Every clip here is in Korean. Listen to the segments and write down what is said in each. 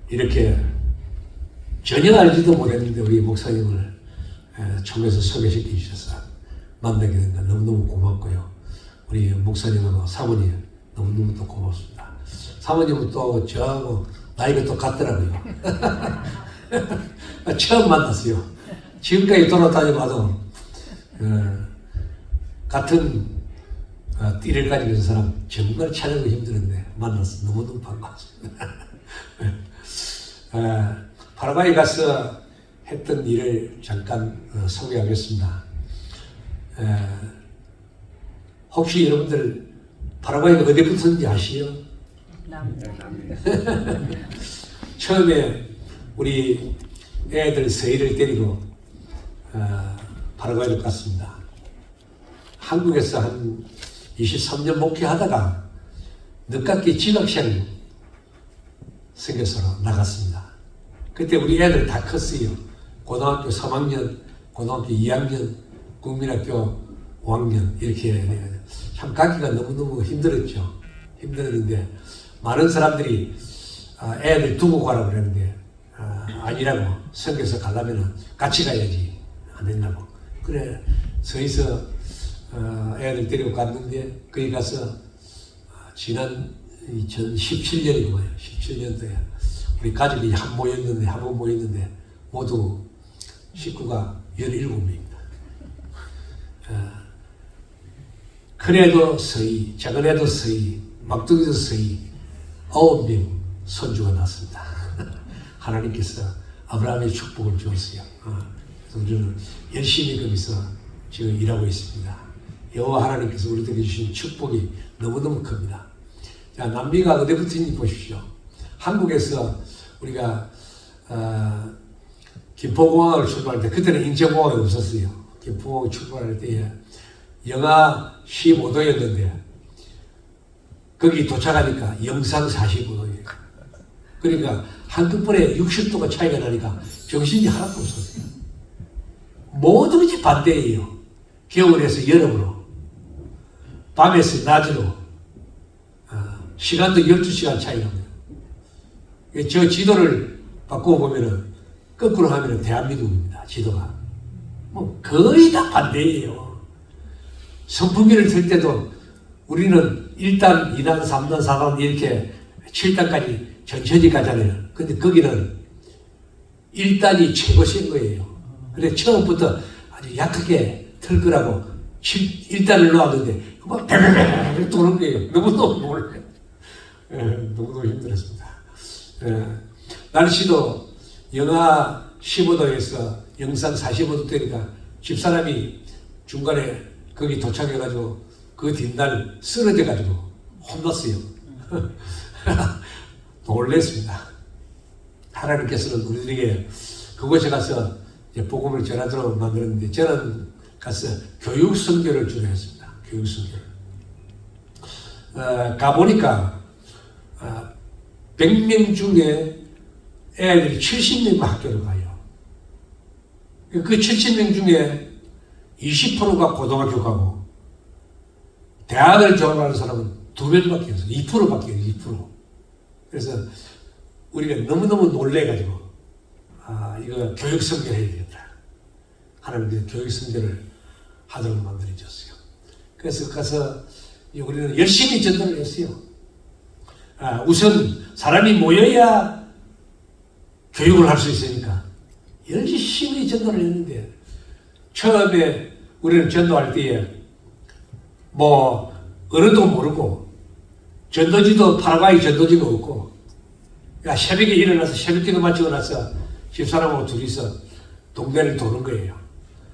이렇게 전혀 알지도 못했는데 우리 목사님을 총에서 소개시켜 주셔서 만나게 된 걸 너무너무 고맙고요. 우리 목사님하고 사모님 너무너무 또 고맙습니다. 사모님은 또 저하고 나이가 또 같더라고요. 처음 만났어요. 지금까지 돌아다녀봐도 같은 띠를 가지고 있는 사람 정말 찾아보기 힘드는데 만나서 너무너무 반갑습니다. 파라과이 가서 했던 일을 잠깐 소개하겠습니다. 혹시 여러분들 파라과이가 어디 붙었는지 아시요? 처음에 우리 애들 서희를 데리고 파라과이를 갔습니다. 한국에서 한 23년 목회하다가 늦깎이 지각시험이 생겨서 나갔습니다. 그때 우리 애들 다 컸어요. 고등학교 3학년, 고등학교 2학년, 국민학교 5학년 이렇게 참 가기가 너무너무 힘들었죠. 힘들었는데 많은 사람들이 애들 두고 가라고 그랬는데 아니라고 성교에서 가려면 같이 가야지 안 된다고. 그래 서희서 애들 데리고 갔는데 거기 가서 지난 2017년이고요. 17년도에 우리 가족이 한 번 모였는데 모두 식구가 17명입니다. 큰애도 서희, 작은애도 서희, 막둥이도 서희 9명 손주가 났습니다. 하나님께서 아브라함의 축복을 주었어요. 그래서 우리는 열심히 거기서 지금 일하고 있습니다. 여호와 하나님께서 우리들에게 주신 축복이 너무너무 큽니다. 자, 남미가 어디 붙은지 보십시오. 한국에서 우리가 김포공항을 출발할 때, 그때는 인천공항이 없었어요. 김포공항 출발할 때에 영하 15도였는데 거기 도착하니까 영상 45도예요. 그러니까 한꺼번에 60도가 차이가 나니까 정신이 하나도 없었어요. 뭐든지 반대예요. 겨울에서 여름으로, 밤에서 낮으로, 시간도 12시간 차이가 나요. 저 지도를 바꿔보면은 거꾸로 하면은 대한민국입니다. 지도가. 뭐 거의 다 반대예요. 선풍기를 틀 때도 우리는 1단, 2단, 3단, 4단 이렇게 7단까지 천천히 가잖아요. 근데 거기는 1단이 최고 센 거예요. 그래 처음부터 아주 약하게 틀 거라고 1단을 놓았는데 막 베베베 도는 거예요. 너무너무 놀래. 너무너무 힘들었습니다. 날씨도 영하 15도에서 영상 45도 되니까 집사람이 중간에 거기 도착해가지고 그 뒷날 쓰러져가지고 혼났어요. 놀랬습니다. 하나님께서는 우리들에게 그곳에 가서 복음을 전하도록 만들었는데 저는 가서 교육 선교를 주로 했습니다. 교육 선교를. 가보니까 100명 중에 애들이 70명만 학교를 가요. 그 70명 중에 20%가 고등학교 가고 대학을 졸업하는 사람은 2명밖에 없어요. 2%밖에 없어요. 2%. 그래서 우리가 너무너무 놀래가지고 이거 교육 선교를 해야 되겠다. 하나님께서 교육 선교를 하도록 만들어줬어요. 그래서 가서 우리는 열심히 전도를 했어요. 우선 사람이 모여야 교육을 할 수 있으니까 열심히 전도를 했는데 처음에 우리는 전도할 때에 뭐 언어도 모르고 전도지도 파라과이 전도지가 없고 새벽에 일어나서 새벽기도 마치고 나서 집사람하고 둘이서 동네를 도는 거예요.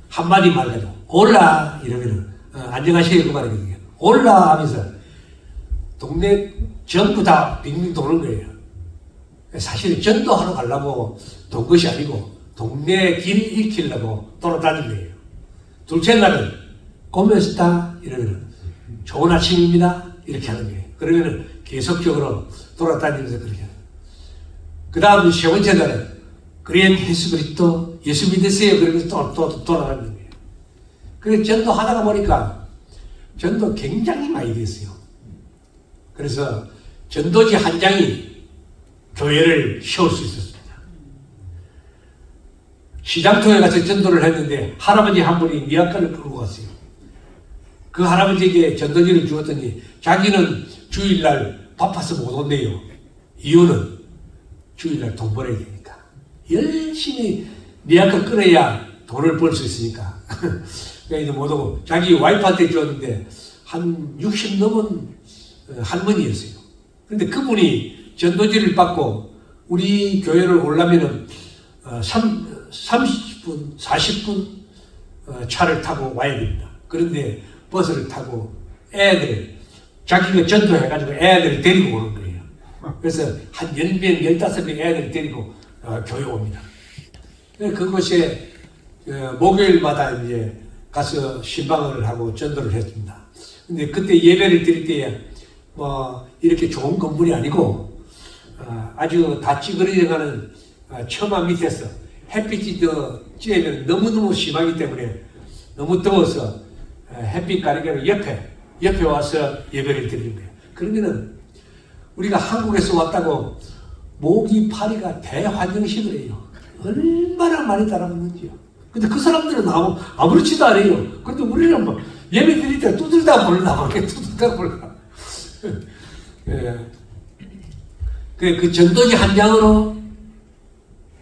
한마디 말 가지고 올라 이러면은 안녕하세요 그 말이거든요. 올라 하면서 동네 전부 다 빙빙 도는 거예요. 사실 전도하러 가려고 돈 것이 아니고 동네 길 익히려고 돌아다닌 거예요. 둘째 날은 고맙습니다 이러면 좋은 아침입니다 이렇게 하는 거예요. 그러면은 계속적으로 돌아다니면서 그렇게 해요. 그 다음 세 번째 날은 그리엔 예수 그리스도 예수 믿으세요 그러면서 또 돌아다니는 거예요. 그래서 전도하다가 보니까 전도 굉장히 많이 됐어요. 그래서 전도지 한 장이 교회를 세울 수 있었습니다. 시장통에 가서 전도를 했는데 할아버지 한 분이 미약간을 끌고 갔어요. 그 할아버지에게 전도지를 주었더니 자기는 주일날 바빠서 못 온대요. 이유는 주일날 돈 벌어야 되니까. 열심히 미약간 끌어야 돈을 벌 수 있으니까. 그러니까 못 오고 자기 와이프한테 줬는데 한 60 넘은 할머니였어요. 그런데 그분이 전도지를 받고 우리 교회를 오려면은 30분, 40분 차를 타고 와야 됩니다. 그런데 버스를 타고 애들, 자기가 전도해가지고 애들을 데리고 오는 거예요. 그래서 한 10명, 15명 애들을 데리고 교회 옵니다. 그곳에 목요일마다 이제 가서 신방을 하고 전도를 했습니다. 근데 그때 예배를 드릴 때에 뭐 이렇게 좋은 건물이 아니고 아주 다 찌그러져가는 처마 밑에서 햇빛이 더 쬐면 너무너무 심하기 때문에 너무 더워서 햇빛 가리개로 옆에 와서 예배를 드리는 거예요. 그러면은 우리가 한국에서 왔다고 모기 파리가 대환영식을 해요. 얼마나 많이 따라붙는지요. 근데 그 사람들은 아무렇지도 않아요. 그런데 우리는 뭐 예배 드릴 때 두들다 볼라, 두들다 볼라. 그 전도지 한 장으로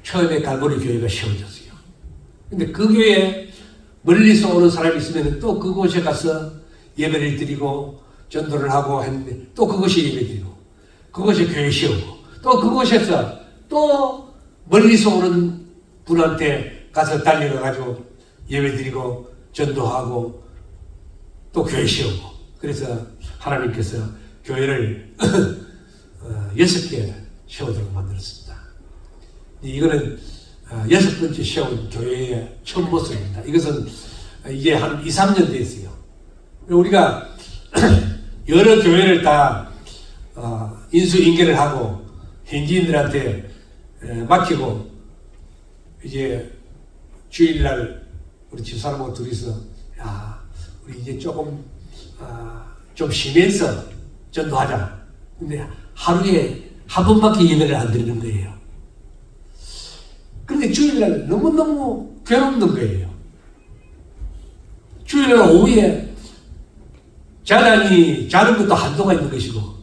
처음에 갈보리 교회가 세워졌어요. 근데 그 교회에 멀리서 오는 사람이 있으면 또 그곳에 가서 예배를 드리고 전도를 하고 했는데 또 그곳에 예배 드리고 그곳에 교회 세우고 또 그곳에서 또 멀리서 오는 분한테 가서 달려가가지고 예배 드리고 전도하고 또 교회 세우고 그래서 하나님께서 교회를 6개 세우도록 만들었습니다. 이거는 6번째 세운 교회의 첫 모습입니다. 이것은 이게 한 2, 3년 됐어요. 우리가 여러 교회를 다 인수인계를 하고 현지인들한테 맡기고 이제 주일날 우리 집사람하고 둘이서 우리 이제 조금 좀 쉬면서 전도하자. 근데 하루에 한 번밖에 예배를 안 드리는 거예요. 그런데 주일날 너무너무 괴롭는 거예요. 주일날 오후에 자단이 자는 것도 한도가 있는 것이고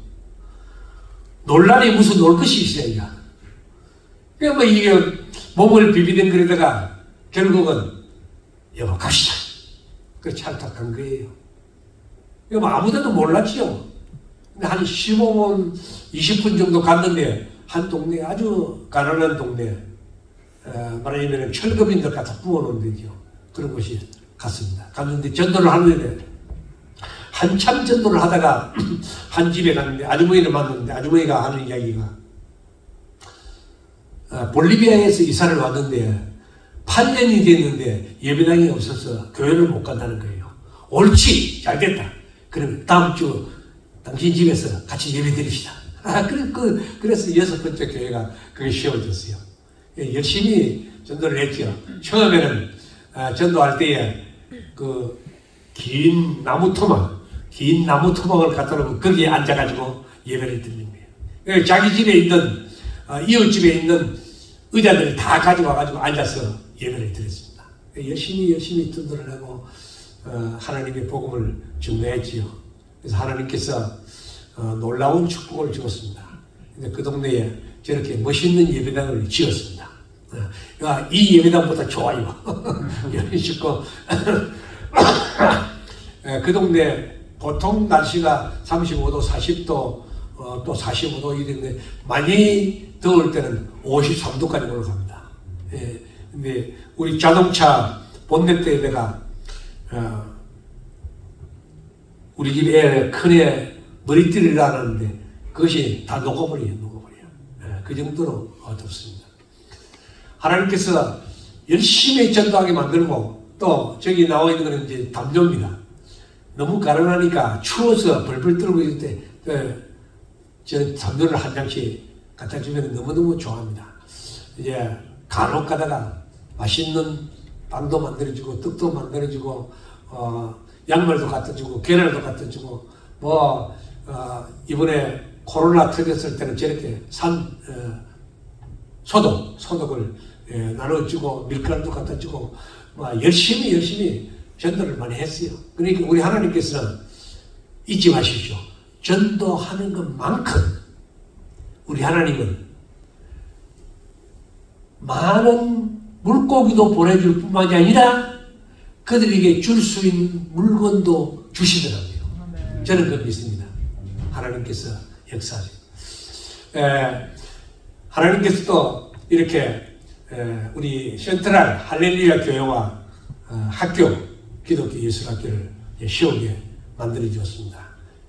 놀라니 무슨 놀 것이 있어야. 그러니까 뭐 이게 몸을 비비댕거리다가 결국은 여보 갑시다. 그래서 차를 탁 간 거예요. 뭐 아무데도 몰랐지요. 근데 한 15분, 20분 정도 갔는데 한 동네 아주 가난한 동네 말하자면 철거민들 갖다 부어놓은 데죠. 그런 곳이 갔습니다. 갔는데 전도를 하는데 한참 전도를 하다가 한 집에 갔는데 아주머니를 만났는데 아주머니가 하는 이야기가 볼리비아에서 이사를 왔는데 8년이 됐는데 예배당이 없어서 교회를 못 간다는 거예요. 옳지! 잘 됐다. 그럼 다음 주 당신 집에서 같이 예배 드립시다. 그래서 6번째 교회가 그게 세워졌어요. 열심히 전도를 했죠. 처음에는 전도할 때에 그 긴 나무 토막을 갖다 놓고 거기에 앉아가지고 예배를 드리는 거예요. 자기 집에 있는 이웃집에 있는 의자들을 다 가져와가지고 앉아서 예배를 드렸습니다. 열심히 전도를 하고 하나님의 복음을 증거했지요. 그래서 하나님께서 놀라운 축복을 주었습니다. 근데 그 동네에 저렇게 멋있는 예배당을 지었습니다. 이 예배당보다 좋아요. 이런 식으로 그 동네 보통 날씨가 35도, 40도, 또 45도 이런데 많이 더울 때는 53도까지 올라갑니다. 근데 우리 자동차 본넷에다가 우리 집 애, 큰애 머리띠를 달았는데 그것이 다 녹아버려요. 그 정도로 어둡습니다. 하나님께서 열심히 전도하게 만들고 또 저기 나와 있는 것은 이제 담요입니다. 너무 가난하니까 추워서 벌벌 떨고 있을 때 저 담요를 한 장씩 갖다 주면 너무너무 좋아합니다. 이제 간혹 가다가 맛있는 빵도 만들어주고 떡도 만들어주고 양말도 갖다 주고 계란도 갖다 주고 이번에 코로나 터졌을 때는 저렇게 소독을 나눠주고 밀가루도 갖다 주고 열심히 전도를 많이 했어요. 그러니까 우리 하나님께서는 잊지 마십시오. 전도하는 것만큼 우리 하나님은 많은 물고기도 보내줄 뿐만이 아니라 그들에게 줄 수 있는 물건도 주시더라고요. 저는 그걸 믿습니다. 하나님께서 역사하세요. 하나님께서도 이렇게 우리 센트럴 할렐루야 교회와 학교, 기독교 예술학교를 시오게 만들어 주었습니다.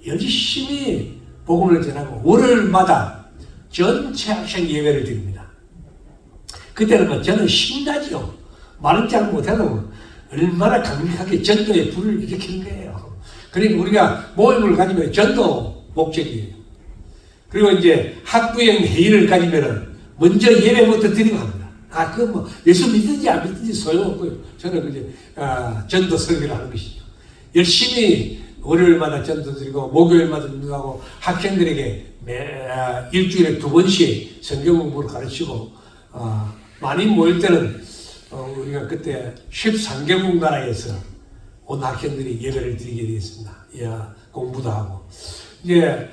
열심히 복음을 전하고 월요일마다 전체 학생 예배를 드립니다. 그때는 저는 신나죠. 말은 잘 못해도 얼마나 강력하게 전도의 불을 일으키는 거예요. 그러니까 우리가 모임을 가지면 전도 목적이에요. 그리고 이제 학부형 회의를 가지면은 먼저 예배부터 드리고 합니다. 그건 뭐 예수 믿든지 안 믿든지 소용없고요. 저는 이제 전도 설교를 하는 것이죠. 열심히 월요일마다 전도 드리고 목요일마다 전도하고 학생들에게 일주일에 2번씩 성경 공부를 가르치고 많이 모일 때는 우리가 그때 13개국 나라에서 온 학생들이 예배를 드리게 되었습니다. 공부도 하고 이제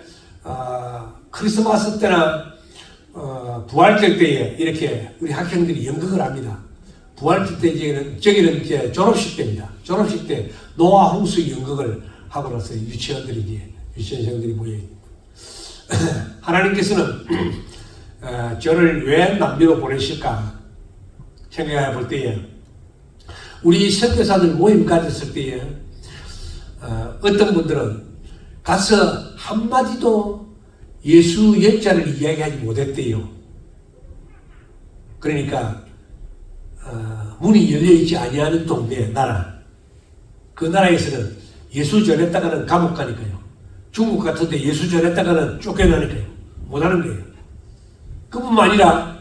크리스마스 때나 부활절 때에 이렇게 우리 학생들이 연극을 합니다. 부활절 때 저기는 이제 졸업식 때입니다. 졸업식 때 노아 홍수 연극을 하고 나서 유치원생들이 모여 하나님께서는 저를 왜 남미로 보내실까 생각해 볼 때에 우리 선교사들 모임 가졌을 때에 어떤 분들은 가서 한마디도 예수 역자를 이야기하지 못했대요. 그러니까 문이 열려있지 아니하는 동네 나라, 그 나라에서는 예수 전했다가는 감옥 가니까요. 중국 같은데 예수 전했다가는 쫓겨나니까요. 못하는 거예요. 그뿐만 아니라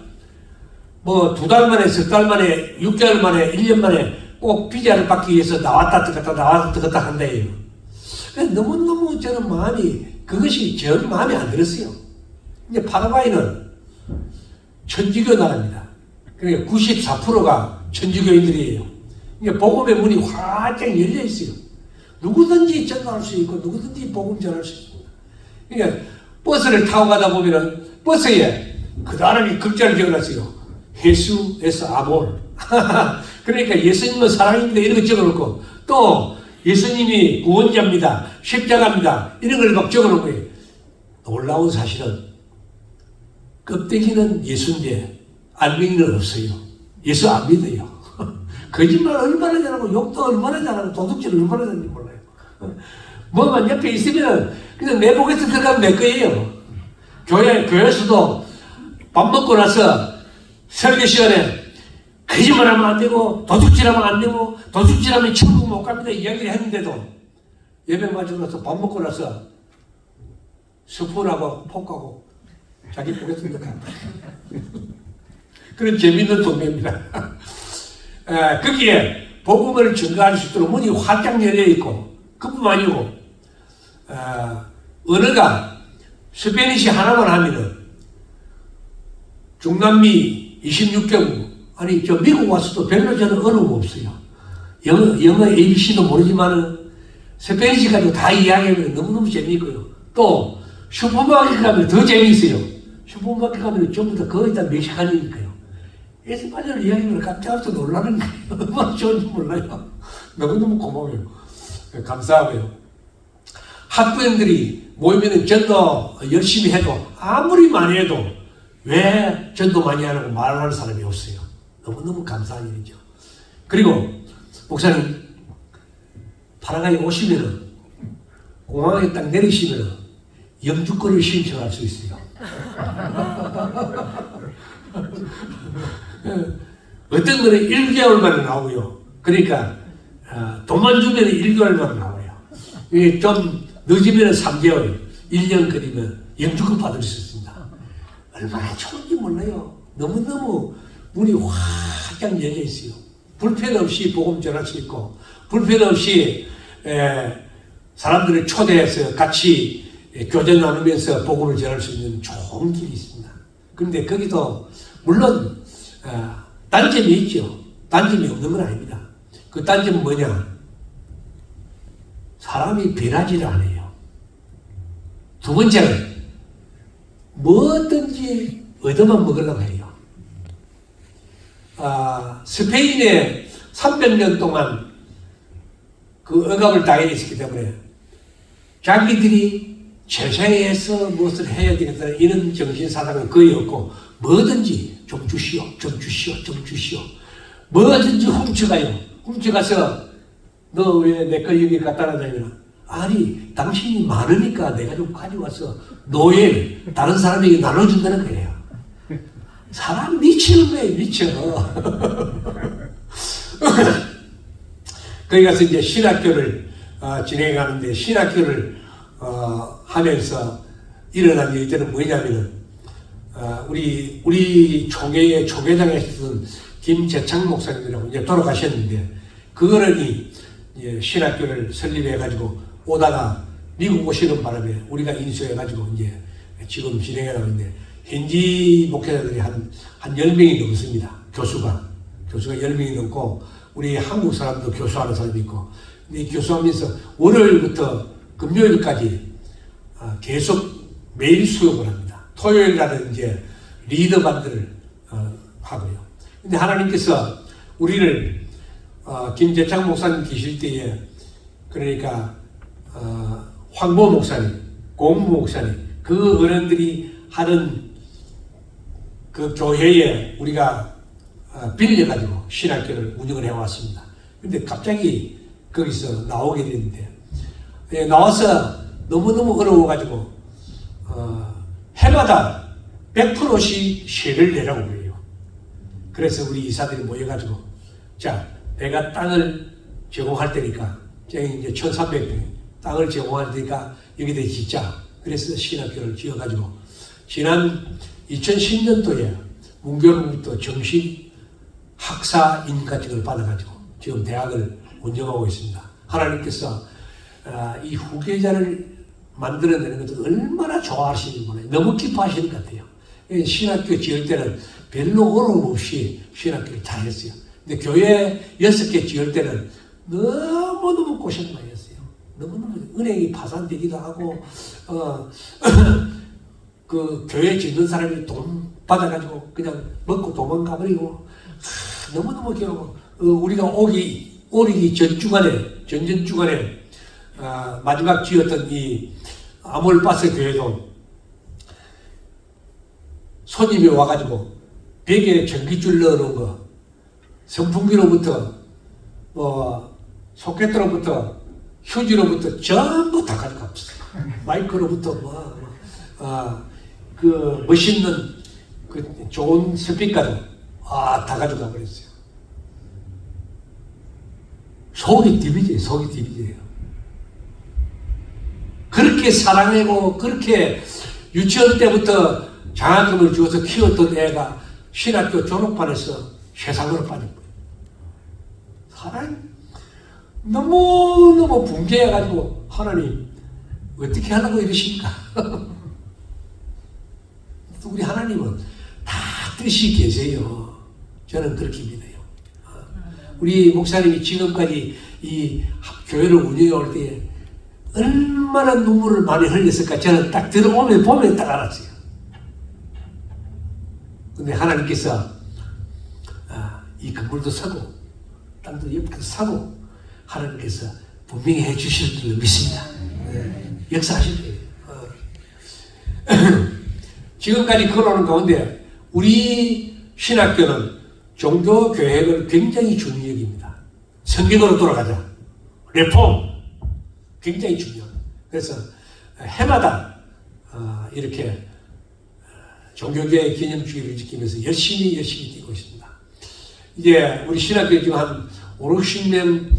뭐 2달 만에, 10달 만에, 6개월 만에, 1년 만에 꼭 비자를 받기 위해서 나왔다 들어갔다 한다예요. 너무너무 저는 그것이 전 마음에 안 들었어요. 이제 파라과이는 천주교 나라입니다. 그러니까 94%가 천주교인들이에요. 그러니까 복음의 문이 활짝 열려 있어요. 누구든지 전도할 수 있고 누구든지 복음 전할 수 있습니다. 그러니까 버스를 타고 가다 보면은 버스에 그 사람이 글자를 적어놨어요. 예수에서 아몰. 그러니까 예수님은 사랑입니다. 이런 거 적어놓고 또 예수님이 구원자입니다. 십자가입니다. 이런 걸 막 적어놓은 거예요. 놀라운 사실은 껍데기는 예수인데 알맹이는 없어요. 예수 안 믿어요. 거짓말 얼마나 잘하고 욕도 얼마나 잘하고 도둑질 얼마나 잘하는지 몰라요. 뭐만 옆에 있으면 그냥 내 복에서 들어가면 내 거예요. 교회에서도 밥 먹고 나서 설교 시간에 거짓말하면 안 되고 도둑질하면 안 되고 도둑질하면 천국 못 갑니다 이야기를 했는데도 예배 마치고 나서 밥 먹고 나서 스푼하고 포크하고 자기 복에서 들어갑니다. 그런 재밌는 동네입니다. 거기에 복음을 증거할 수 있도록 문이 활짝 열려 있고 그뿐만 아니고 언어가 스페니시 하나만 하면은 중남미 26개국 아니 저 미국 와서도 별로 저는 어려움 없어요. 영어 ABC도 모르지만은 스페니시 가지고 다 이야기하면 너무너무 재미있고요. 또 슈퍼마켓 가면 더 재미있어요. 슈퍼마켓 가면 전부 다 거의 다 멕시칸이니까요. 에스파뇰 이야기를 깜짝깜짝 놀라는 거예요. 얼마나 좋은지 몰라요. 너무너무 고마워요. 감사하고요. 학부형들이 모이면 전도 열심히 해도 아무리 많이 해도 왜 전도 많이 하라고 말하는 사람이 없어요. 너무너무 감사한 일이죠. 그리고 목사님 파라과이 오시면은 공항에 딱 내리시면은 영주권을 신청할 수 있어요. 어떤 거는 1개월 만에 나오고요. 그러니까 돈만 주면 1개월 만에 나와요. 좀 늦으면 3개월, 1년 거리면 영주권 받을 수 있습니다. 얼마나 좋은지 몰라요. 너무너무 문이 활짝 열려 있어요. 불편 없이 복음 전할 수 있고 불편 없이 사람들을 초대해서 같이 교제 나누면서 복음을 전할 수 있는 좋은 길이 있습니다. 그런데 거기도 물론 단점이 있죠. 단점이 없는 건 아닙니다. 그 단점은 뭐냐? 사람이 변하지를 않아요. 두 번째는 뭐든지 얻어만 먹으려고 해요. 스페인에 300년 동안 그 억압을 당해 있었기 때문에 자기들이 최소해서 무엇을 해야 되겠다 이런 정신사상은 거의 없고 뭐든지 좀 주시오, 좀 주시오, 좀 주시오. 뭐든지 훔쳐가요. 훔쳐가서 너 왜 내 거 여기 갖다 놔다니나? 아니 당신이 많으니까 내가 좀 가져와서 노예 다른 사람에게 나눠준다는 거예요. 사람 미치는 거예요. 미쳐. 거기 가서 이제 신학교를 진행하는데 신학교를 하면서 일어난 일들은 뭐냐면은 우리 총회의 총회장에 있었던 김재창 목사님이라고 이제 돌아가셨는데 그거는 신학교를 설립해가지고 오다가 미국 오시는 바람에 우리가 인수해가지고 이제 지금 진행해가고 있는데 현지 목회자들이 한 10명이 넘습니다. 교수가 10명이 넘고 우리 한국 사람도 교수하는 사람이 있고 근데 교수하면서 월요일부터 금요일까지 계속 매일 수업을 합니다. 토요일날은 이제 리더반들을 하고요. 근데 하나님께서 우리를 김재창 목사님 계실 때에 그러니까 황보 목사님, 공무 목사님 그 어른들이 하는 그 교회에 우리가 빌려가지고 신학교를 운영을 해왔습니다. 근데 갑자기 거기서 나오게 됐는데 나와서 너무너무 어려워가지고 해마다 100%씩 세를 내라고 그래요. 그래서 우리 이사들이 모여가지고 자 내가 땅을 제공할 테니까 이제 1300평 땅을 제공할 테니까 여기다 짓자. 그래서 신학교를 지어가지고 지난 2010년도에 문교로부터 정식 학사 인가증을 받아가지고 지금 대학을 운영하고 있습니다. 하나님께서 이 후계자를 만들어내는 것을 얼마나 좋아하시는 분이에요. 너무 기뻐하시는 것 같아요. 신학교 지을 때는 별로 어려움 없이 신학교를 잘했어요. 근데 교회 6개 지을 때는 너무너무 고생 많이 했어요. 너무너무 은행이 파산되기도 하고 그 교회 짓는 사람이 돈 받아가지고 그냥 먹고 도망가버리고 너무너무 괴로워. 우리가 오리기 전주간에 마지막 지었던 이 아몰바스 교회도 손님이 와가지고 벽에 전기줄 넣어놓은 거 선풍기로부터 소켓으로부터 휴지로부터 전부 다 가져갔어요. 마이크로부터 그 멋있는 그 좋은 스피커도 다 가져가 버렸어요. 속이 디비져요. 그렇게 사랑하고 그렇게 유치원 때부터 장학금을 주어서 키웠던 애가 신학교 졸업반에서 세상으로 빠진 거예요. 사람이 너무너무 붕괴해가지고 하나님 어떻게 하려고 이러십니까? 우리 하나님은 다 뜻이 계세요. 저는 그렇게 믿어요. 우리 목사님이 지금까지 이 교회를 운영해 올 때에 얼마나 눈물을 많이 흘렸을까 저는 딱 보면 딱 알았어요. 근데 하나님께서 이 건물도 사고 땅도 옆에서 사고 하나님께서 분명히 해주실 줄로 믿습니다. 역사하실 거예요. 지금까지 걸어오는 가운데 우리 신학교는 종교 교획을 굉장히 중요히 여깁니다. 성경으로 돌아가자. 레폼 굉장히 중요합니다. 그래서 해마다 이렇게 종교계의 기념주의를 지키면서 열심히 뛰고 있습니다. 이제 우리 신학교 지금 한 5, 60명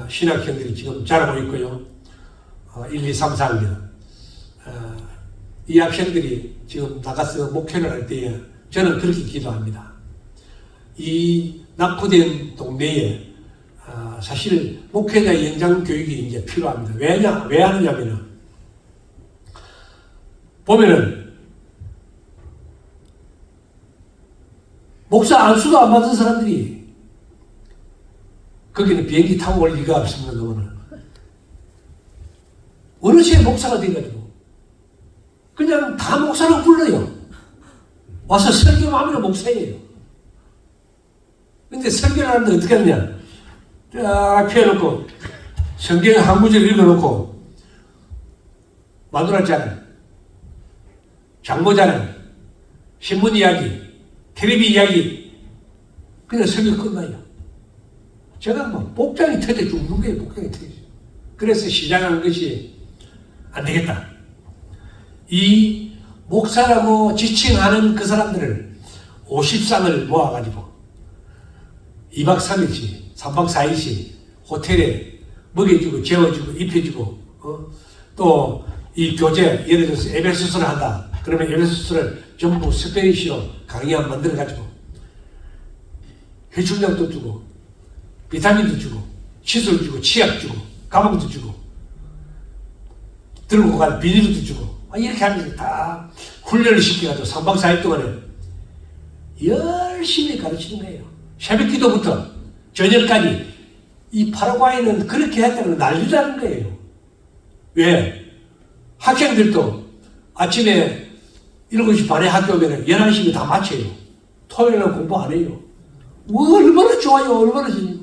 신학생들이 지금 자라고 있고요. 1, 2, 3, 4학년. 이 학생들이 지금 나가서 목회를 할 때에 저는 그렇게 기도합니다. 이 낙후된 동네에 사실 목회자 연장 교육이 이제 필요합니다. 왜 하느냐면은 보면은 목사 안수도 안 받은 사람들이 거기는 비행기 타고 올 리가 없습니다. 그거는 어느 시에 목사가 돼가지고 그냥 다 목사라고 불러요. 와서 설교만 하면 목사예요. 근데 설교를 하는데 어떻게 하느냐, 쫙 펴놓고 성경 한 구절 읽어놓고 마누라 자랑, 장모 자랑, 신문 이야기, 텔레비 이야기, 그냥 설교 끝나요. 제가 뭐 복장이 터져 죽는 거예요. 복장이 터져. 그래서 시작한 것이 안 되겠다. 이 목사라고 지칭하는 그 사람들을 50쌍을 모아가지고 2박 3일씩 3박 4일씩 호텔에 먹여주고 재워주고 입혀주고 또 이 교재 예를 들어서 에베소서를 한다. 그러면 에베소서를 전부 스페인시로 강의안 만들어가지고 해충약도 주고 비타민도 주고 칫솔 주고 치약 주고 가방도 주고 들고 갈 비닐도 주고 이렇게 하면서 다 훈련을 시켜가지고 3박 4일 동안에 열심히 가르치는 거예요. 새벽 기도부터 저녁까지. 이 파라과이는 그렇게 했다는 건 난리라는 거예요. 왜? 학생들도 아침에 7시 반에 학교 오면 11시면 다 마쳐요. 토요일은 공부 안 해요. 얼마나 좋아요. 얼마나 좋아요.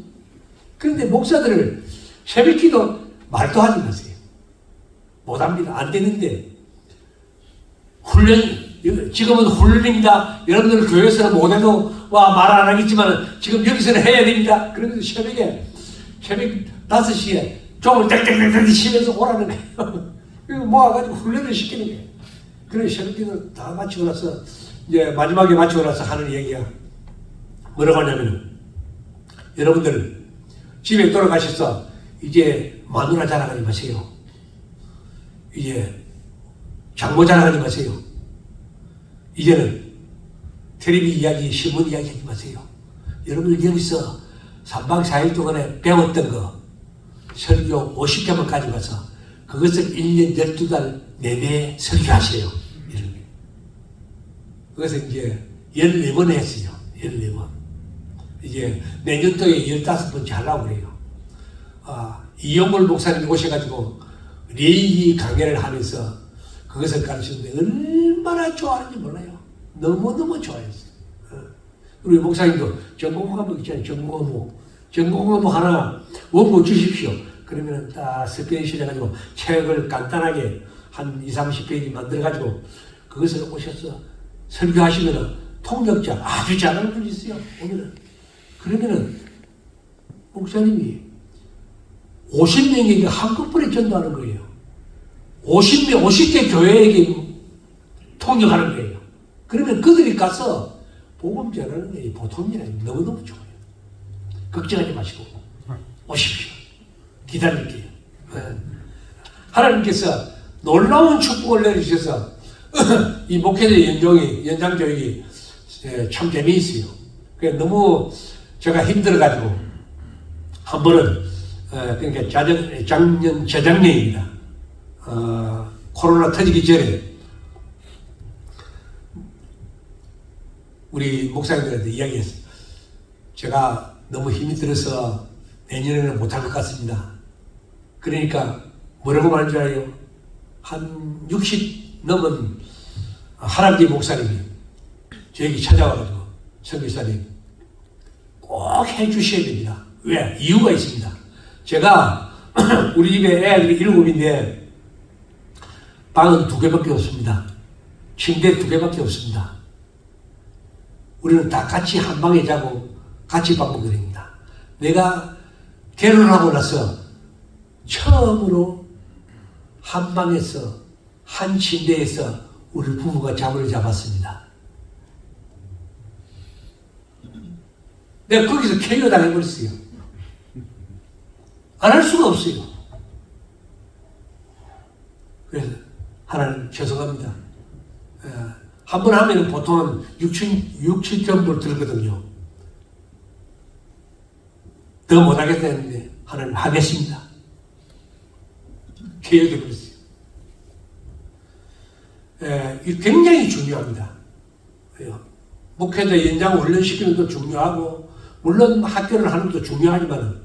그런데 목사들을 새벽 기도 말도 하지 마세요. 못합니다. 안 되는데 훈련, 지금은 훈련입니다. 여러분들 교회에서는 못해도 말 안 하겠지만 지금 여기서는 해야 됩니다. 그러면서 새벽 5시에 종을 땡땡땡땡 치면서 오라는 거예요. 이거 모아가지고 훈련을 시키는 거예요. 그래서 새벽 기도 다 마치고 나서 이제 마지막에 마치고 나서 하는 얘기가 뭐라고 하냐면, 여러분들 집에 돌아가셔서 이제 마누라 자랑하지 마세요. 이제 장모 자랑하지 마세요. 이제는 텔레비 이야기, 신문 이야기 하지 마세요. 여러분들 여기서 3박 4일 동안에 배웠던 거 설교 50개만 가지고 가서 그것을 1년 12달 내내 설교하세요. 이런 게. 그것을 이제 14번 했어요. 14번. 이제 내년도에 15번째 하려고 그래요. 이영골 목사님이 오셔가지고 레이기 강연을 하면서 그것을 가르치는데 얼마나 좋아하는지 몰라요. 너무너무 좋아했어요. 우리 목사님도 전공과목 있잖아요. 전공과목 하나 원고 주십시오. 그러면 딱 스페인시 해가지고 책을 간단하게 한 20-30페이지 만들어가지고 그것을 오셔서 설교하시면은 통역자 아주 잘하는 분이 있어요. 오면은. 그러면은 목사님이 50명에게 한꺼번에 전도하는 거예요. 50개 교회에게 통역하는 거예요. 그러면 그들이 가서 복음 전하는 게 보통 일이 아니에요. 너무너무 좋아요. 걱정하지 마시고 오십시오. 기다릴게요. 하나님께서 놀라운 축복을 내주셔서 이 목회자 연장교육이 참 재미있어요. 너무 제가 힘들어가지고 한 번은 그러니까 작년 재작년입니다. 코로나 터지기 전에 우리 목사님들한테 이야기했어요. 제가 너무 힘이 들어서 내년에는 못할 것 같습니다. 그러니까 뭐라고 말한 줄 알아요? 한 60 넘은 할아버지 목사님이 저에게 찾아와가지고, 선교사님 꼭 해주셔야 됩니다. 왜? 이유가 있습니다. 제가 우리 집에 애들이 7인데 방은 2개밖에 없습니다. 침대 2개밖에 없습니다. 우리는 다 같이 한 방에 자고 같이 밥 먹게 됩니다. 내가 결혼하고 나서 처음으로 한 방에서 한 침대에서 우리 부부가 잠을 잡았습니다. 내가 거기서 KO 당해버렸어요. 안 할 수가 없어요. 그래서 하나님 죄송합니다. 한 번 하면 보통은 6-7점을 들거든요. 더 못하겠다 했는데 하나님 하겠습니다. KO 돼버렸어요. 이 굉장히 중요합니다. 목회자 연장 훈련시키는 것도 중요하고 물론 학교를 하는 것도 중요하지만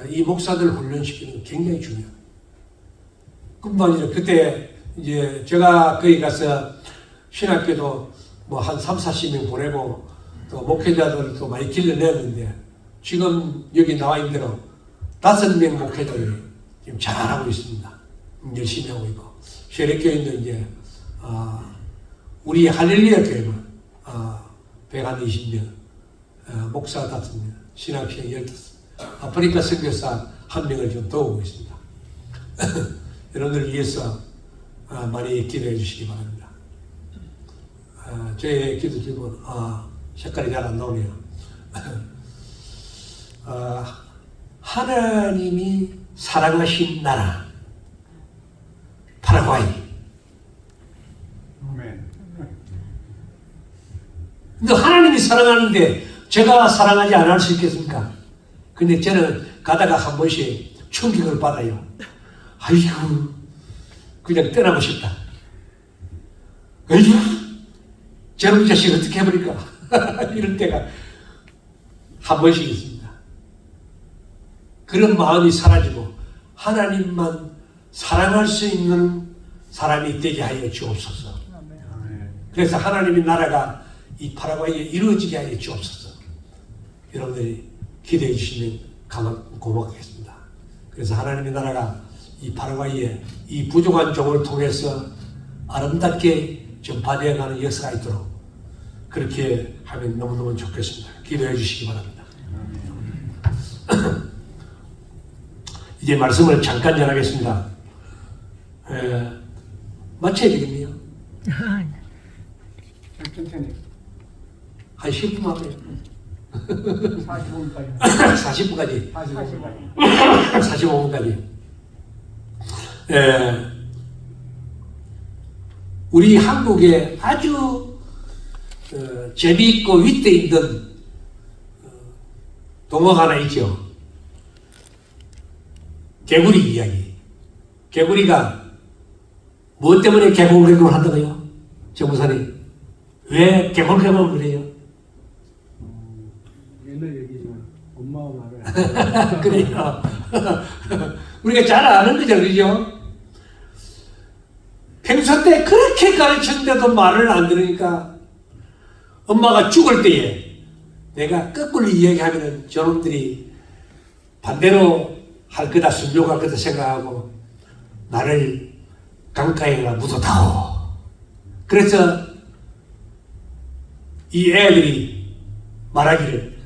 이 목사들 훈련시키는 건 굉장히 중요합니다. 뿐만 아니라 그때 이제 제가 거기 가서 신학교도 뭐 한 3, 40명 보내고 또 목회자들도 많이 길러냈는데 지금 여기 나와 있는 대로 5명 목회자들이 지금 잘하고 있습니다. 열심히 하고 있고 세력교회는 이제 우리 할렐루야 교회만 120명 목사 5명 신학생 15 아프리카 선교사 1명을 좀 도우고 있습니다. 여러분들 위해서 많이 기도해 주시기 바랍니다. 제 기도 제목은 색깔이 잘 안 나오네요. 하나님이 사랑하신 나라 파라과이. 근데 하나님이 사랑하는데 제가 사랑하지 않을 수 있겠습니까? 근데 저는 가다가 한 번씩 충격을 받아요. 아이고, 그냥 떠나고 싶다. 아이고, 저런 자식 어떻게 해버릴까? 이럴 때가 한 번씩 있습니다. 그런 마음이 사라지고 하나님만 사랑할 수 있는 사람이 되게 하여 주옵소서. 그래서 하나님의 나라가 이 파라과이에 이루어지게 하여 주옵소서. 여러분들이 기대해 주시면 고맙겠습니다. 그래서 하나님의 나라가 이 파라과이에 이 부족한 종을 통해서 아름답게 전파되어 가는 역사가 있도록 그렇게 하면 너무너무 좋겠습니다. 기도해 주시기 바랍니다. 이제 말씀을 잠깐 전하겠습니다. 마쳐야 되겠네요. 한 10분 하고요. 40분까지. 45분까지. 우리 한국에 아주 재미있고 윗대 있는 동화가 하나 있죠. 개구리 이야기. 개구리가 무엇 때문에 개굴개굴 한다고요? 정무사님. 왜 개굴개굴 그래요? 옛날 얘기지만 엄마와 말을 그래요. 우리가 잘 아는 거죠, 그죠? 평소 때 그렇게 가르쳤는데도 말을 안 들으니까 엄마가 죽을 때에 내가 거꾸로 이야기하면 저놈들이 반대로 할 거다, 순종할 거다 생각하고 나를 강가에나 묻어다오. 그래서 이 애들이 말하기를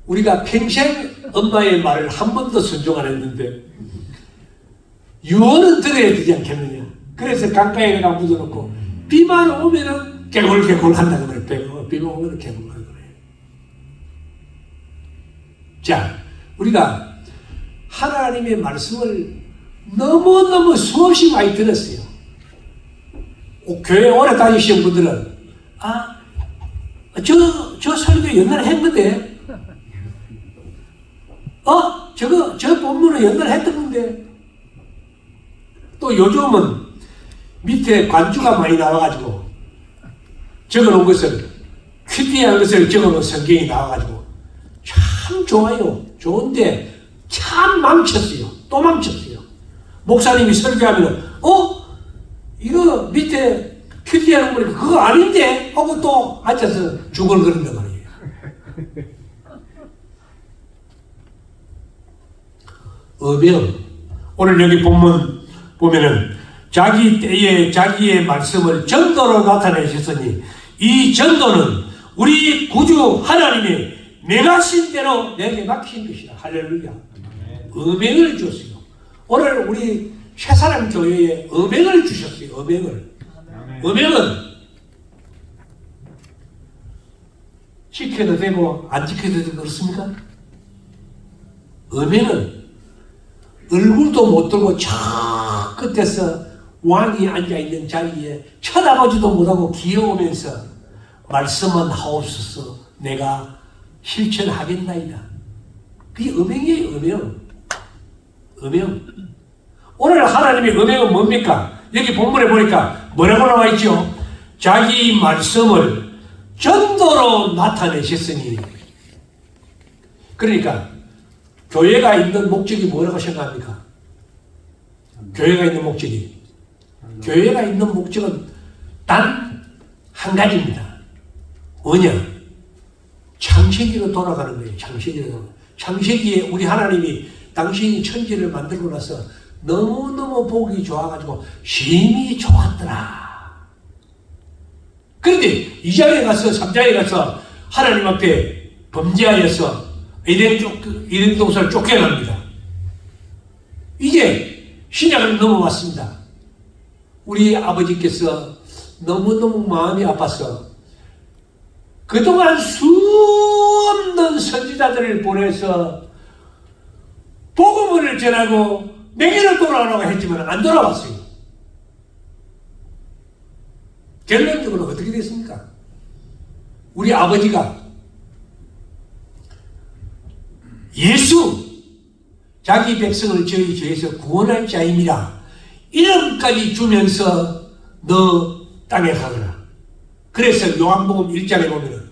우리가 평생 엄마의 말을 한 번도 순종 안 했는데 유언은 들어야 되지 않겠느냐. 그래서 강가에나 묻어놓고 비만 오면은 개굴개굴 한다고 그래. 비만 오면은 개굴개굴 그래. 자, 우리가 하나님의 말씀을 너무너무 수없이 많이 들었어요. 교회 오래 다니시는 분들은 저 설교 옛날에 했는데 저 본문은 옛날에 했던 건데 또 요즘은 밑에 관주가 많이 나와가지고 적어놓은 것을 퀴디한 것을 적어놓은 성경이 나와가지고 참 좋아요. 좋은데 참 망쳤어요. 또 망쳤어요. 목사님이 설교하면 이거 밑에 퀴디하는 거니까 그거 아닌데 하고 또 앉아서 중얼거린단 말이에요. 어명. 오늘 여기 본문 보면은 자기 때에 자기의 말씀을 전도로 나타내셨으니 이 전도는 우리 구주 하나님이 명하신 대로 내게 맡긴 것이다. 할렐루야. 어명을 줬어요. 오늘 우리 새사람 교회에 어명을 주셨어요. 어명을. 어명은 지켜도 되고 안 지켜도 되고 그렇습니까? 어명은 얼굴도 못 들고 저 끝에서 왕이 앉아있는 자리에 쳐다보지도 못하고 기어오면서 말씀은 하옵소서 내가 실천하겠나이다. 그게 어명이에요. 어명. 오늘 하나님의 어명은 뭡니까? 여기 본문에 보니까 뭐라고 나와 있죠? 자기 말씀을 전도로 나타내셨으니. 그러니까 교회가 있는 목적이 뭐라고 생각합니까? 교회가 있는 목적이. 교회가 있는 목적은 단 한 가지입니다. 뭐냐? 창세기로 돌아가는 거예요. 창세기에 우리 하나님이 당신이 천지를 만들고 나서 너무너무 보기 좋아가지고 심히 좋았더라. 그런데 2장에 가서 3장에 가서 하나님 앞에 범죄하여서 에덴 동산을 쫓겨납니다. 이제 신약을 넘어왔습니다. 우리 아버지께서 너무너무 마음이 아파서 그동안 수 없는 선지자들을 보내서 복음을 전하고 내게로 돌아오라고 했지만 안 돌아왔어요. 결론적으로 어떻게 됐습니까? 우리 아버지가 예수, 자기 백성을 저희 죄에서 구원할 자임이라 이름까지 주면서 너 땅에 가거라. 그래서 요한복음 1장에 보면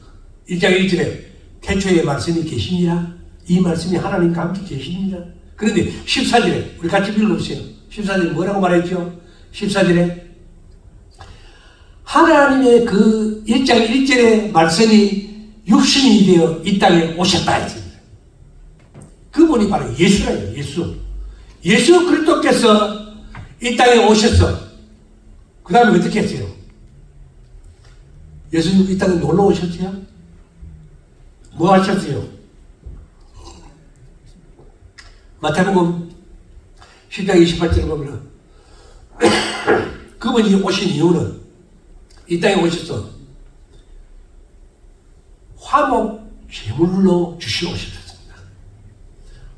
1장 1절에 태초에 말씀이 계시니라. 이 말씀이 하나님과 함께 계시니라. 그런데 14절에 우리 같이 읽어보세요. 14절에 뭐라고 말했죠? 14절에 하나님의 그 1장 1절의 말씀이 육신이 되어 이 땅에 오셨다 했습니다. 그분이 바로 예수라요. 예수 그리스도께서 이 땅에 오셔서 그 다음에 어떻게 했어요? 예수님 이 땅에 놀러 오셨어요? 뭐 하셨어요? 마태복음 10장 28절을 보면 그분이 오신 이유는 이 땅에 오셔서 화목 제물로 주시오셨습니다.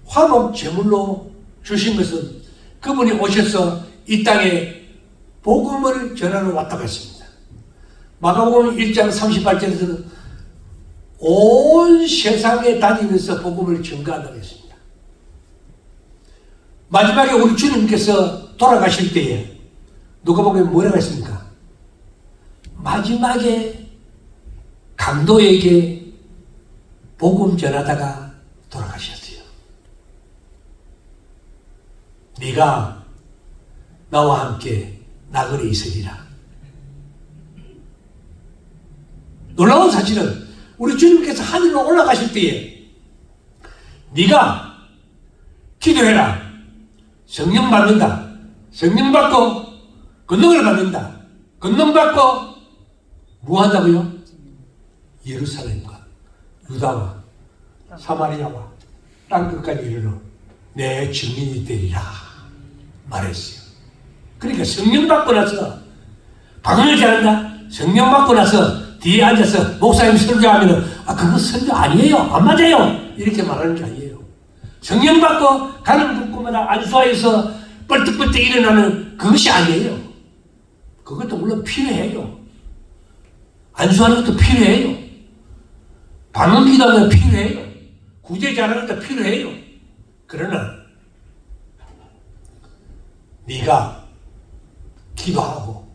화목 제물로 주신 것은 그분이 오셔서 이 땅에 복음을 전하러 왔다고 했습니다. 마가복음 1장 38절에서는 온 세상에 다니면서 복음을 전가한다고 했습니다. 마지막에 우리 주님께서 돌아가실 때에 누가 보면 뭐라고 했습니까? 마지막에 강도에게 복음 전하다가 돌아가셨어요. 네가 나와 함께 나그네 있으리라. 놀라운 사실은 우리 주님께서 하늘로 올라가실 때에 네가 기도해라. 성령 받는다. 성령 받고 권능을 받는다. 권능 받고 뭐 한다고요? 예루살렘과 유다와 사마리아와 땅끝까지 이르러 내 증인이 되리라 말했어요. 그러니까 성령 받고 나서 방언을 잘한다. 성령 받고 나서 뒤에 앉아서 목사님 설교하면은 그거 설교 아니에요. 안 맞아요. 이렇게 말하는 게 아니에요. 성령 받고 가는 곳마다 안수하여서 뻘떡뻘떡 일어나는 그것이 아니에요. 그것도 물론 필요해요. 안수하는 것도 필요해요. 방언 기도하는 것도 필요해요. 구제 잘하는 것도 필요해요. 그러나 네가 기도하고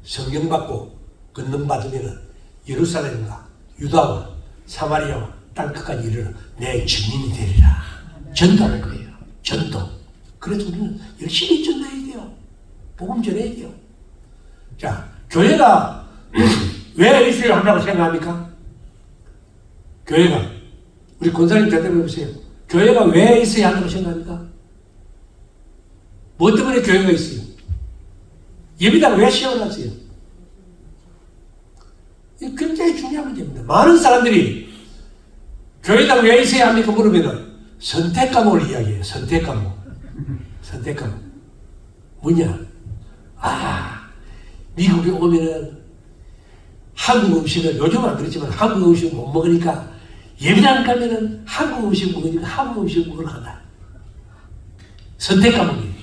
성령 받고 권능 받으면 예루살렘과 유다와 사마리아와 땅끝까지 이르러 내 증인이 되리라. 전도하는 거예요. 전도. 그래서 우리는 열심히 전도해야 돼요. 복음 전해야 돼요. 자, 교회가 왜 있어야 한다고 생각합니까? 교회가 우리 권사님 대답해 보세요. 교회가 왜 있어야 한다고 생각합니까? 뭐 때문에 교회가 있어요? 예배당 왜 세워놨어요? 이 굉장히 중요한 문제입니다. 많은 사람들이 교회당 왜 있어야 합니까? 물으면 선택 과목을 이야기해요. 선택 과목. 뭐냐? 미국에 오면은 한국 음식을 요즘은 안 그렇지만 한국 음식 못 먹으니까 예배당 가면은 한국 음식 먹으니까 한국 음식 먹으러 간다. 선택 과목이에요.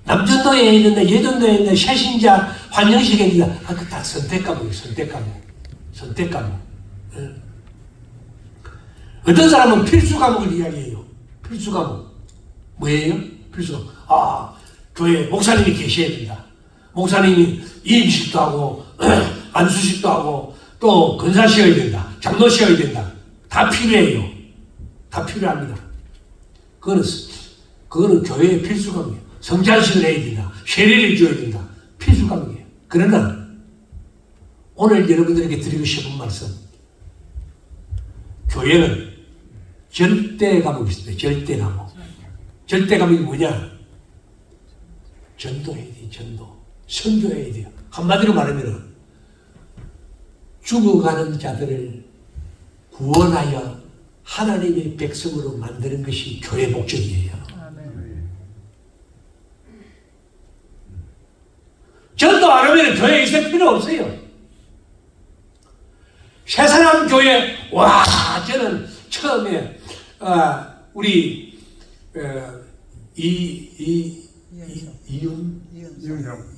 남전도에 있는데 예전도에 있는데 새신자 환영식에 있는데 그 다 선택 과목이에요. 선택 과목. 예. 어떤 사람은 필수 과목을 이야기해요. 필수 과목. 뭐예요? 필수 과목. 교회에 목사님이 계셔야 된다. 목사님이 이임식도 하고 안수식도 하고 또 근사 시어야 된다. 장로 시어야 된다. 다 필요해요. 다 필요합니다. 그거는 교회의 필수감이에요. 성찬식을 해야 된다. 세례를 줘야 된다. 필수감이에요. 그러나 오늘 여러분들에게 드리고 싶은 말씀, 교회는 절대 과목이 있습니다. 절대 과목. 절대 과목이 뭐냐? 전도해야 돼요. 전도. 선교해야 돼요. 한마디로 말하면 죽어가는 자들을 구원하여 하나님의 백성으로 만드는 것이 교회 목적이에요. 전도 안 하면 교회에 있을 필요 없어요. 새사람 교회, 와, 저는 처음에, 우리,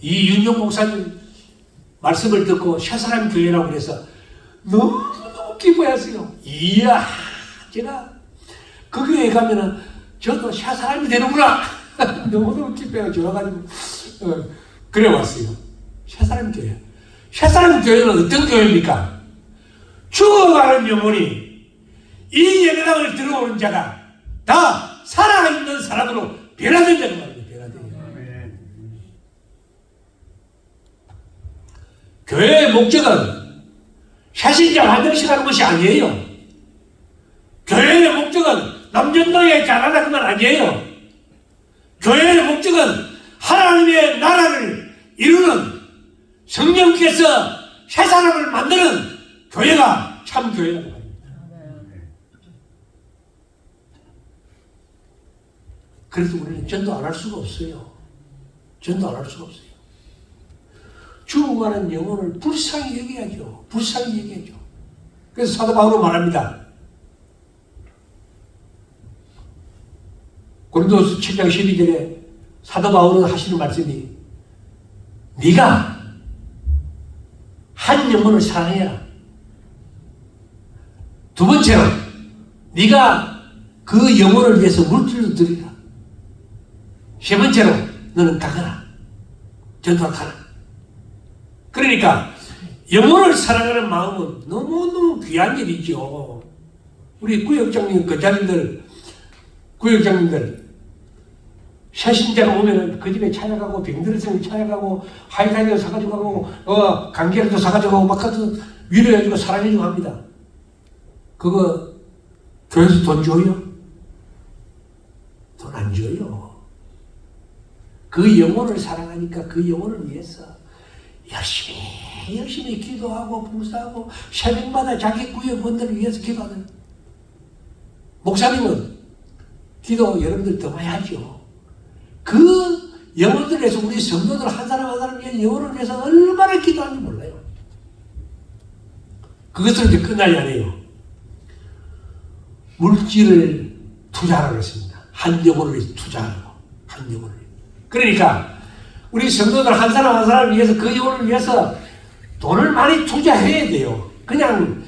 이윤용 목사님 말씀을 듣고 새사람 교회라고 그래서 너무너무 기뻐했어요. 이야, 제가 그 교회에 가면은 저도 새사람이 되는구나. 너무너무 기뻐요. 좋아가지고, 그래 왔어요. 새사람 교회. 새사람 교회는 어떤 교회입니까? 죽어가는 영혼이 이 예배당을 들어오는 자가 다 살아있는 사람으로 변화된다는 말입니다. 변화돼요. 교회의 목적은 새신자 환영식하는 것이 아니에요. 교회의 목적은 남전도에 잘하는 건 아니에요. 교회의 목적은 하나님의 나라를 이루는 성령께서 새 사람을 만드는 교회가 참 교회라고 합니다. 그래서 우리는 전도 안 할 수가 없어요. 전도 안 할 수가 없어요. 죽어가는 영혼을 불쌍히 여겨야죠. 불쌍히 여겨야죠. 그래서 사도 바울은 말합니다. 고린도서 7장 12절에 사도 바울은 하시는 말씀이 네가 한 영혼을 사랑해라. 두 번째로 네가 그 영혼을 위해서 물질을 드리라. 세 번째로 너는 가거라. 전도를 가라. 그러니까 영혼을 사랑하는 마음은 너무너무 귀한 일이죠. 우리 구역장님, 구역장님들 새신자가 오면은 그 집에 찾아가고 병들은 사람 찾아가고 하이타이도 사가지고 가고 감기라도 사가지고 가고 막 가서 위로해주고 사랑해주고 합니다. 그거 교회에서 돈 줘요? 돈 안 줘요. 그 영혼을 사랑하니까 그 영혼을 위해서 열심히 기도하고 봉사하고 새벽마다 자기 구역원들을 위해서 기도하는 목사님은 기도 여러분들 더 많이 하죠. 그 영혼들에서 우리 성도들 한 사람 한 사람 위해 영혼을 위해서 얼마나 기도하는지 몰라요. 그것을 이제 끝나지 않아요. 물질을 투자하라고 했습니다. 한 영혼을 위해서 투자하라고. 한 영혼을 위해서. 그러니까 우리 성도들 한 사람 한 사람을 위해서 그 영혼을 위해서 돈을 많이 투자해야 돼요. 그냥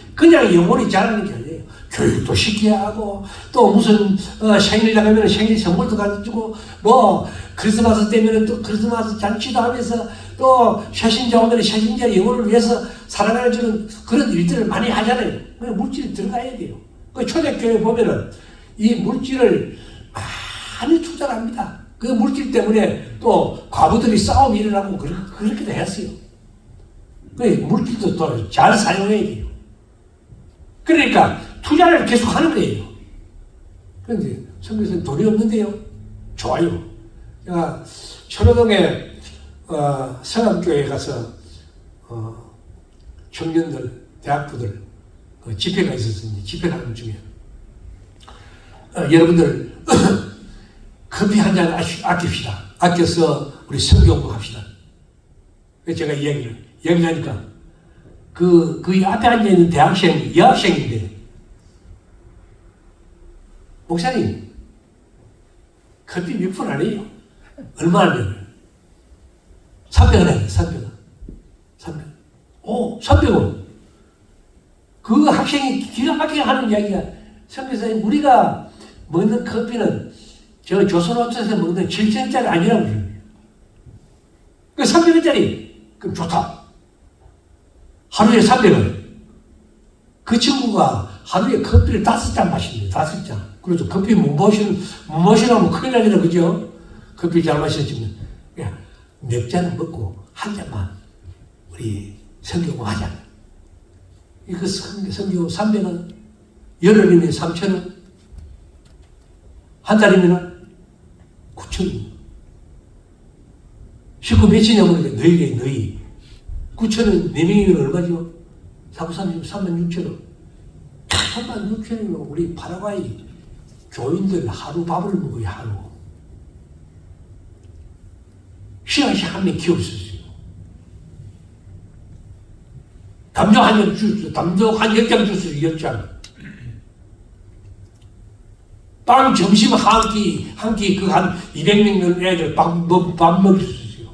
영혼이 자라는 게 아니에요. 교육도 시켜야 하고 또 무슨 생일 나가면 생일 선물도 가지고 뭐 크리스마스 때면 또 크리스마스 잔치도 하면서 또 새신자 오면 새신자 영혼을 위해서 살아가는 그런 일들을 많이 하잖아요. 물질이 들어가야 돼요. 그 초대교회 보면은 이 물질을 많이 투자를 합니다. 그 물질 때문에 또 과부들이 싸움이 일어나고 그렇게도 했어요. 그 물질도 또 잘 사용해야 돼요. 그러니까 투자를 계속 하는 거예요. 그런데 선교사님 돈이 없는데요? 좋아요. 제가 천호동에 성암교회에 가서 청년들, 대학부들 집회가 있었습니다. 집회 가는 중에 여러분들 커피 한 잔 아낍시다. 아껴서 우리 성경공 합시다. 그래서 제가 이야기하니까 그 앞에 앉아있는 대학생, 여학생인데 목사님 커피 몇 푼 아니에요? 얼마 하면? 300원 아니에요? 300원. 300원. 오, 300원. 그 학생이 기가 막히게 하는 이야기가 선교사님 우리가 먹는 커피는 저 조선호텔에서 먹는 7,000원짜리 아니라고 그래요. 그 300원짜리. 그럼 좋다. 하루에 300원. 그 친구가 하루에 커피를 5잔 마십니다. 5잔. 그래서 커피 못 마시라면 큰일 나잖아. 그죠? 커피 잘 마시는 야, 몇 잔은 먹고 한 잔만 우리 성경 하자. 이거 성경 300원, 열흘이면 3,000원, 한 달이면 9,000원. 식구 몇이냐면 너희가 너희. 9,000원, 4명이면 얼마죠? 36,000원. 36,000원이면 우리 파라과이 교인들 하루 밥을 먹어요, 하루. 시간씩 한 명 키울 수 있어요. 담요 한 장 줄 수 있어요. 담요 한 10장 줄 수 있어요, 10장. 빵 점심 한 끼 그 한 200명 애들 밥 먹일 수 있어요.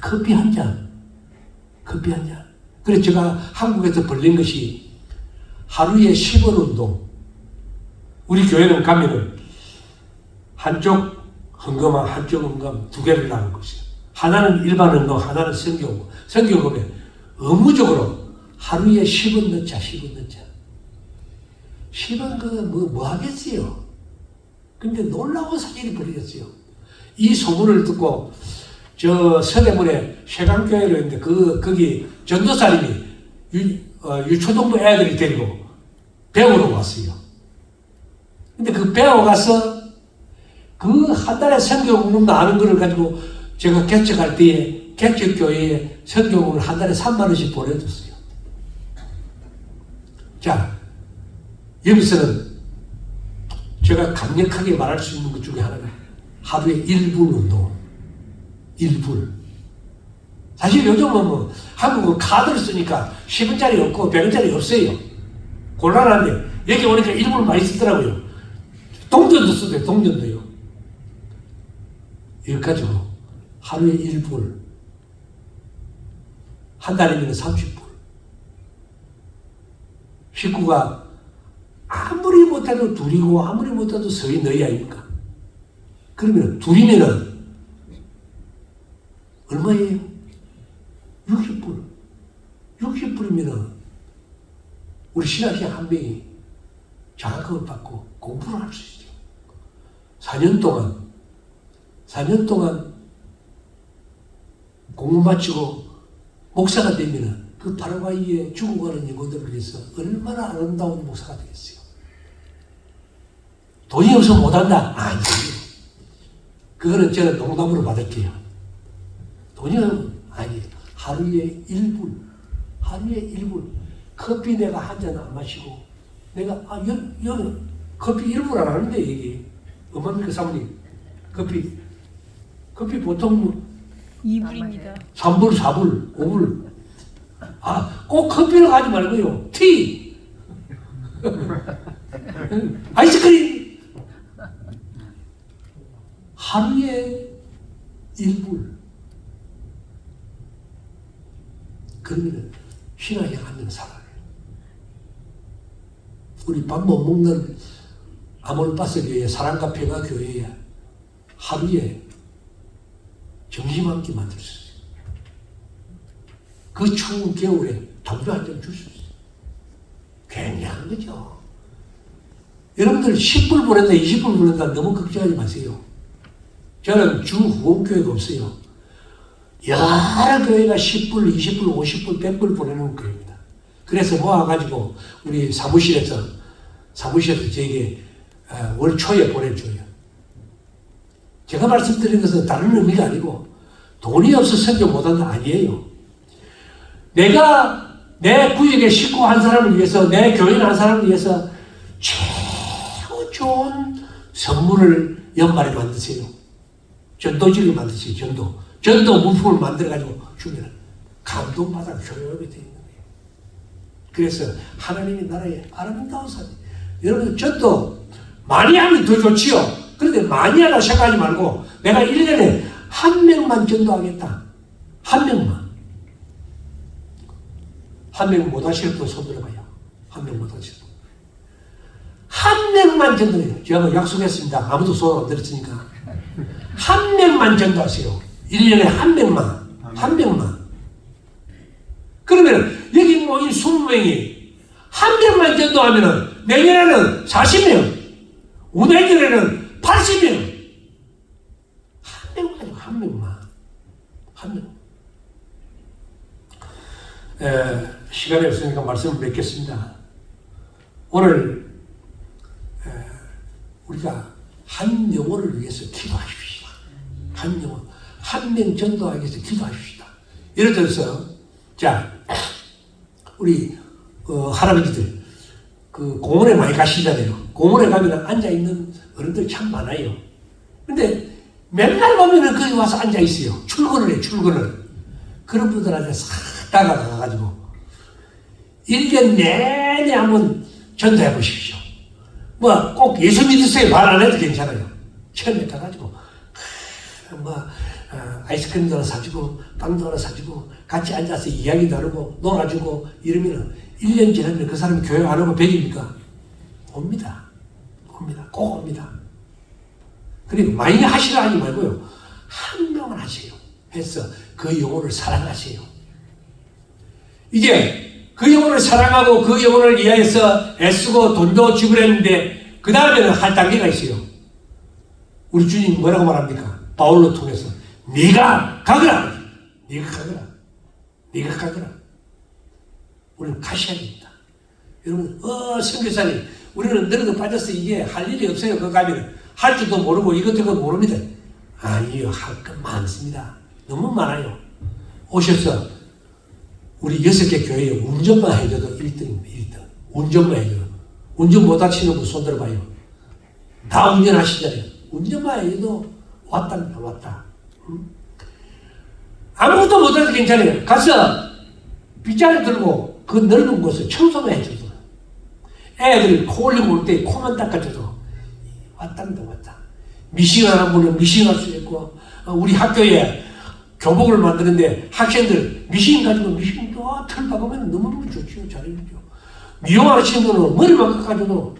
커피 한 잔. 그래서 제가 한국에서 벌린 것이 하루에 10원 운동. 우리 교회는 가면은 한쪽 헌금함, 한쪽 헌금 두 개를 나눈 것이에요. 하나는 일반 헌금, 하나는 성경. 성경금에 의무적으로 하루에 10원 넣자. 10원 뭐 하겠어요? 근데 놀라운 사실이 벌어졌어요. 이 소문을 듣고 저 서대문에 세강교회로 있는데 거기 전도사님이 유초등부 애들이 데리고 배우러 왔어요. 근데 그 배워가서 그 한 달에 성경을 아는 거를 가지고 제가 개척할 때에 개척교회에 성경을 한 달에 3만 원씩 보내줬어요. 자, 여기서는 제가 강력하게 말할 수 있는 것 중에 하나가 하루에 1분 운동. 1불. 사실 요즘은 뭐 한국은 카드를 쓰니까 10원짜리 없고 100원짜리 없어요. 곤란한데 여기 오니까 1불 많이 쓰더라고요. 동전도 쓰대요. 동전도요. 이거 가지고 하루에 1불. 한 달이면 30불. 식구가 아무리 못해도 둘이고 아무리 못해도 서희 너희 아닙니까? 그러면 둘이면은 얼마예요? 60불. 60불이면 우리 신학생 한 명이 장학금을 받고 공부를 할 수 있죠. 4년 동안 공부 마치고 목사가 되면 그 파라과이에 죽어가는 영혼들을 위해서 얼마나 아름다운 목사가 되겠어요. 돈이 없어서 못한다? 아니에요. 그거는 저는 농담으로 받을게요. 돈이 아니에요. 하루에 1불. 커피 내가 한 잔 안 마시고 내가 커피 1불 안 하는데 이게 얼마입니까 사모님? 커피 보통 2불입니다. 3불, 4불, 5불. 꼭 커피를 하지 말고요. 티! 아이스크림! 하루에 1불. 그러면 신앙이 하면 살아요. 우리 밥 못 먹는 아몰바스 교회, 사랑과 평화 교회에 하루에 점심 한 끼 만들 수 있어요. 그 추운 겨울에 담배 한 잔 줄 수 있어요. 굉장한 거죠. 여러분들 10불 보낸다, 20불 보낸다 너무 걱정하지 마세요. 저는 주 후원교회가 없어요. 여러 교회가 10불, 20불, 50불, 100불 보내는 교회입니다. 그래서 모아가지고 우리 사무실에서 저에게 월 초에 보내줘요. 제가 말씀드린 것은 다른 의미가 아니고 돈이 없어서 성경 못한다 아니에요. 내가 내 구역의 식구 한 사람을 위해서, 내 교인 한 사람을 위해서 최고 좋은 선물을 연말에 만드세요. 전도지를 만드세요. 전도 물품을 만들어가지고 주면 감동받아 교육이 되어 있는 거예요. 그래서 하나님의 나라의 아름다운 삶. 여러분 전도 많이 하면 더 좋지요. 그런데 많이 하라 생각하지 말고 내가 1년에 한 명만 전도하겠다. 한 명만. 한 명 못 하실 분 손 들어봐요. 한 명 못 하실 분. 한 명만 전도해요. 제가 약속했습니다. 아무도 손 안 들었으니까. 한 명만 전도하세요. 1년에 한 명만. 그러면 여기 모인 20명이 한 명만 전도하면은 내년에는 40명, 우내년에는 80명. 한 명만. 시간이 없으니까 말씀을 맺겠습니다. 오늘 우리가 한 영혼을 위해서 기도하십시다. 한 영혼, 한 명 전도하기 위해서 기도하십시다. 예를 들어서 자 우리 할아버지들 그 공원에 많이 가시잖아요. 공원에 가면 앉아 있는 어른들 참 많아요. 근데 맨날 보면은 거기 와서 앉아 있어요. 출근을 해, 출근을. 그런 분들한테 싹 다가가가지고 1년 내내 한번 전도해 보십시오. 뭐 꼭 예수 믿으세요 말 안 해도 괜찮아요. 처음에 가가지고 아이스크림도 하나 사주고 빵도 하나 사주고 같이 앉아서 이야기 나누고 놀아주고 이러면은 1년 지나면 그 사람이 교회 안 오고 100입니까? 옵니다. 꼭 옵니다. 그리고 많이 하시라 하지 말고요. 한 명만 하세요. 해서 그 영혼을 사랑하세요. 이제 그 영혼을 사랑하고 그 영혼을 위하여서 애쓰고 돈도 지불했는데 그 다음에는 할 단계가 있어요. 우리 주님 뭐라고 말합니까? 바울로 통해서 네가 가거라. 우리는 가셔야 됩니다. 여러분 선교사님 우리는 늙어 빠져서 이게 할 일이 없어요. 그거 가면 할 줄도 모르고 이것저것 모릅니다. 아니요. 할 것 많습니다. 너무 많아요. 오셔서 우리 6개 교회에 운전만 해줘도 1등입니다. 1등. 운전만 해줘도. 운전 못 하시는 분 손 들어봐요. 다 운전하시잖아요. 운전만 해도 왔답니다. 왔다. 아무것도 못해도 괜찮아요. 가서 빗자루 들고 그 넓은 곳을 청소만 해줘도 애들 코 올리고 올 때 코만 닦아줘도 왔답니다. 왔다. 미싱하는 분은 미싱할 수 있고 우리 학교에 교복을 만드는데 학생들 미싱 가지고 미싱 털 박으면 너무너무 좋죠. 잘해주죠. 미용하시는 분은 머리만 깎아줘도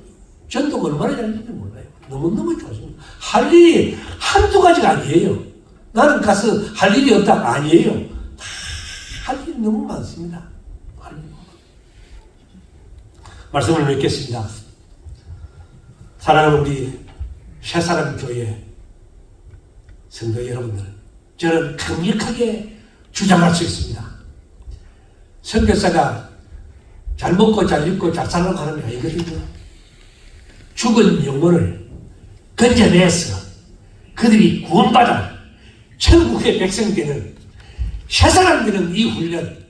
전도가 얼마나 잘하는지 몰라요. 너무너무 좋습니다. 할 일이 한두 가지가 아니에요. 나는 가서 할 일이 없다. 아니에요. 다 할 일이 너무 많습니다. 말씀을 맺겠습니다. 사랑하는 우리 새사람 교회 성도 여러분들, 저는 강력하게 주장할 수 있습니다. 선교사가 잘 먹고 잘 입고 잘 살라고 하는 게 아니거든요. 죽은 영혼을 건져내서 그들이 구원받아 천국의 백성 되는 새사람들은 이 훈련,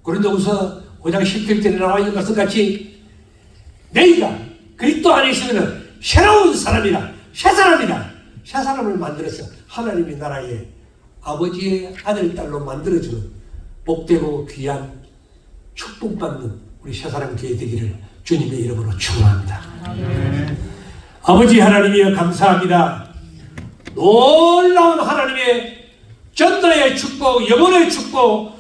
고린도후서 5장 17절에 나와 있는 것과 같이 너희가 그리스도 안에 있으면 새로운 사람이라, 새 사람을 만들어서 하나님의 나라에 아버지의 아들, 딸로 만들어주는 복되고 귀한 축복받는 우리 새 사람 교회 되기를 주님의 이름으로 축원합니다. 아버지 하나님이여 감사합니다. 놀라운 하나님의 전도의 축복, 영혼의 축복,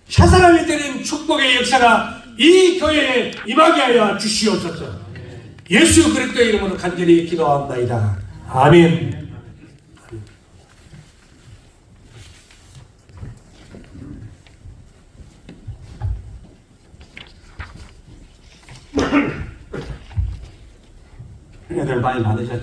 새 사람이 되는 축복의 역사가 이 교회에 임하게 하여 주시옵소서. 예수 그리스도의 이름으로 간절히 기도합니다. 아멘. 은혜를 많이 받으셨죠?